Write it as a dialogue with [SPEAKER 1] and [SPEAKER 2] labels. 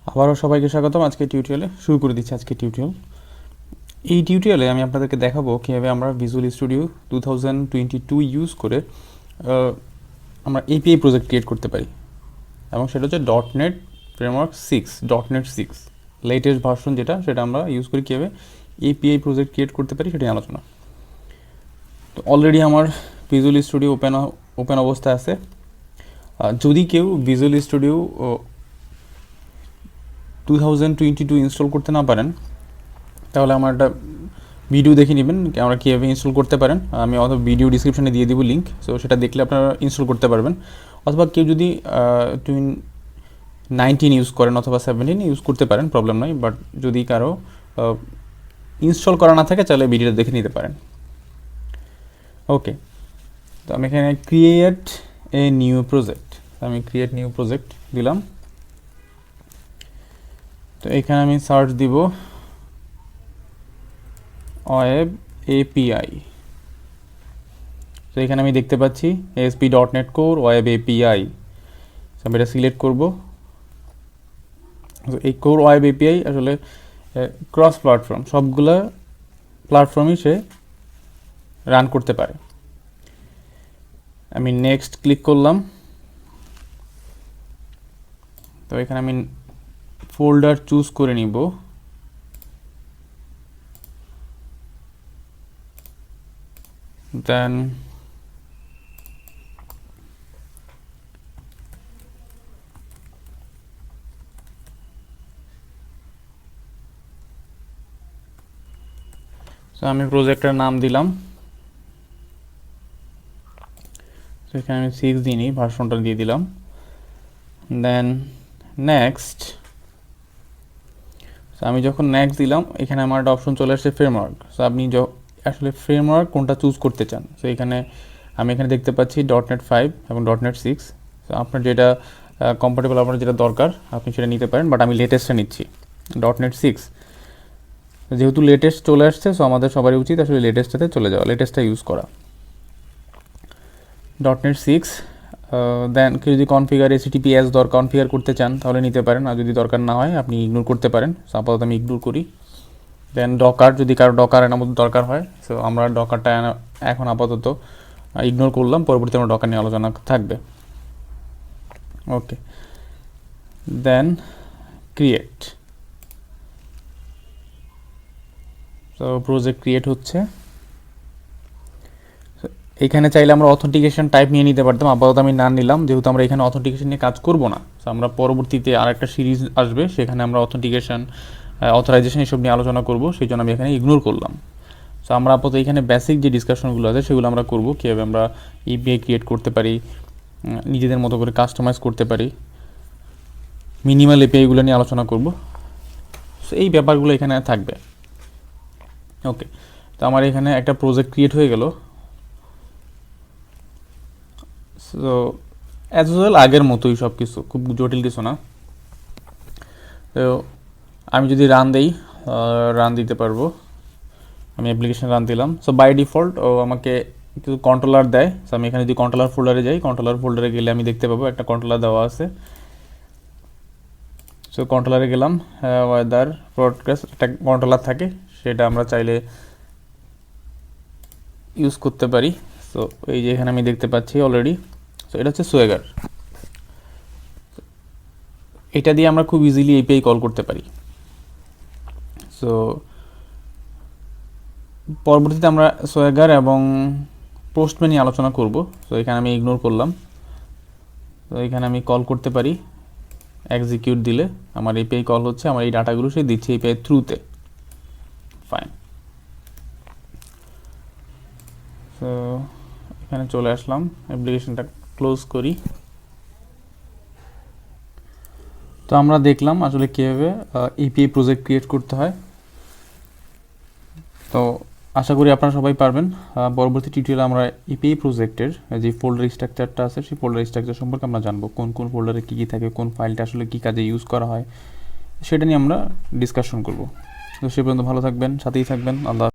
[SPEAKER 1] আবারও সবাইকে স্বাগতম। আজকে টিউটোরিয়ালে শুরু করে দিচ্ছি আজকে টিউটোরিয়াল। এই টিউটোরিয়ালে আমি আপনাদেরকে দেখাবো কীভাবে আমরা ভিজুয়াল স্টুডিও 2022 ইউজ করে আমরা এপিআই প্রজেক্ট ক্রিয়েট করতে পারি, এবং সেটা হচ্ছে .NET framework 6 .NET 6 latest version, সেটা আমরা ইউজ করি কীভাবে এপিআই প্রজেক্ট ক্রিয়েট করতে পারি সেটাই আলোচনা। তো অলরেডি আমার ভিজুয়াল স্টুডিও ওপেন অবস্থায় আছে। যদি কেউ ভিজুয়াল স্টুডিও 2022 ইনস্টল করতে না পারেন, তাহলে আমার একটা ভিডিও দেখে নেবেন আমরা কীভাবে ইনস্টল করতে পারেন। আমি অথবা ভিডিও ডিসক্রিপশানে দিয়ে দিব লিঙ্ক, সো সেটা দেখলে আপনারা ইনস্টল করতে পারবেন। অথবা কেউ যদি 19 ইউজ করেন অথবা 17 ইউজ করতে পারেন, প্রবলেম নয়। বাট যদি কারো ইনস্টল করা না থাকে তাহলে ভিডিওটা দেখে নিতে পারেন। ওকে, তো আমি এখানে ক্রিয়েট এ নিউ প্রজেক্ট, আমি ক্রিয়েট নিউ প্রজেক্ট দিলাম। তো এখানে আমি সার্চ দিব ওয়েব এপিআই। তো এখানে আমি দেখতে পাচ্ছি ASP.NET কোর ওয়েব এপিআই। আমি এটা সিলেক্ট করব। এই কোর ওয়েব এপিআই আসলে ক্রস প্ল্যাটফর্ম, সবগুলো প্ল্যাটফর্মই সে রান করতে পারে। আমি নেক্সট ক্লিক করলাম। তো এখানে আমি ফোল্ডার চুজ করে নিব। দেন আমি প্রজেক্টের নাম দিলাম। তো এখানে আমি 6 দিয়ে নিই, ভার্সনটা দিয়ে দিলাম। দেন নেক্সট, আমি যখন নেক্সট দিলাম এখানে আমার একটা অপশন চলে আসছে ফ্রেমওয়ার্ক। সো আপনি আসলে ফ্রেমওয়ার্ক কোনটা চুজ করতে চান। সো এখানে আমি এখানে দেখতে পাচ্ছি .NET 5 এবং .NET 6। সো আপনার যেটা কম্ফর্টেবল, আপনার যেটা দরকার আপনি সেটা নিতে পারেন। বাট আমি লেটেস্টটা নিচ্ছি, .NET 6। যেহেতু লেটেস্ট চলে আসছে, সো আমাদের সবারই উচিত আসলে লেটেস্টটাতে চলে যাওয়া, লেটেস্টটা ইউজ করা। .NET 6। দেন কেউ যদি কনফিগার HTTPS কনফিগার করতে চান তাহলে নিতে পারেন, আর যদি দরকার না হয় আপনি ইগনোর করতে পারেন। সো আপাতত আমি ইগনোর করি। দেন ডকার, যদি কারো ডকার এর মধ্যে দরকার হয়, সো আমরা ডকারটা এখন আপাতত ইগনোর করলাম, পরবর্তী আমরা ডকার নিয়ে আলোচনা থাকবে। ওকে, দেন ক্রিয়েট। তো প্রজেক্ট ক্রিয়েট হচ্ছে। এখানে চাইলে আমরা অথেন্টিকেশন টাইপ নিয়ে নিতে পারতাম, আপাতত আমি না নিলাম, যেহেতু আমরা এখানে অথেন্টিকেশন নিয়ে কাজ করব না। সো আমরা পরবর্তীতে আরেকটা সিরিজ আসবে, সেখানে আমরা অথেন্টিকেশন, অথরাইজেশন এসব নিয়ে আলোচনা করব, সেই জন্য আমি এখানে ইগনোর করলাম। সো আমরা আপাতত এখানে বেসিক যে ডিসকাশনগুলো আছে সেগুলো আমরা করব, কীভাবে আমরা এপিআই ক্রিয়েট করতে পারি, নিজেদের মতো করে কাস্টমাইজ করতে পারি, মিনিমাল এপিআইগুলো নিয়ে আলোচনা করব। সো এই ব্যাপারগুলো এখানে থাকবে। ওকে, তো আমার এখানে একটা প্রজেক্ট ক্রিয়েট হয়ে গেল। সো অ্যাজ ওয়েল আগের মতোই সব কিছু, খুব জটিল কিছু না। তো আমি যদি রান দেই, রান দিতে পারবো। আমি অ্যাপ্লিকেশন রান দিলাম। সো বাই ডিফল্ট ও আমাকে কিছু কন্ট্রোলার দেয়। সো আমি এখানে যদি কন্ট্রোলার ফোল্ডারে যাই, কন্ট্রোলার ফোল্ডারে গেলে আমি দেখতে পাবো একটা কন্ট্রোলার দেওয়া আছে। সো কন্ট্রোলারে গেলাম, ওয়েদার ব্রডকাস্ট একটা কন্ট্রোলার থাকে, সেটা আমরা চাইলে ইউজ করতে পারি। সো এই যে এখানে আমি দেখতে পাচ্ছি অলরেডি। সো এটা হচ্ছে সোয়েগার। এটা দিয়ে আমরা খুব ইজিলি এপিআই কল করতে পারি। সো পরবর্তীতে আমরা সোয়েগার এবং পোস্টম্যান নিয়ে আলোচনা করব। সো এখানে আমি ইগনোর করলাম। তো এখানে আমি কল করতে পারি, এক্সিকিউট দিলে আমার এপিআই কল হচ্ছে, আমার এই ডাটাগুলো সে দিচ্ছে এপিআই থ্রুতে। ফাইন। তো এখানে চলে আসলাম, অ্যাপ্লিকেশনটা ক্লোজ করি। তো আমরা দেখলাম আসলে কীভাবে এপিআই প্রজেক্ট ক্রিয়েট করতে হয়। তো আশা করি আপনারা সবাই পারবেন। পরবর্তী টিউটোরিয়ালে আমরা এপিআই প্রজেক্টের যে ফোল্ডার স্ট্রাকচারটা আছে, সেই ফোল্ডার স্ট্রাকচার সম্পর্কে আমরা জানবো, কোন কোন ফোল্ডারে কী কী থাকে, কোন ফাইলটা আসলে কী কাজে ইউজ করা হয়, সেটা নিয়ে আমরা ডিসকাশন করব। তো সে পর্যন্ত ভালো থাকবেন, সাথেই থাকবেন। আল্লাহ।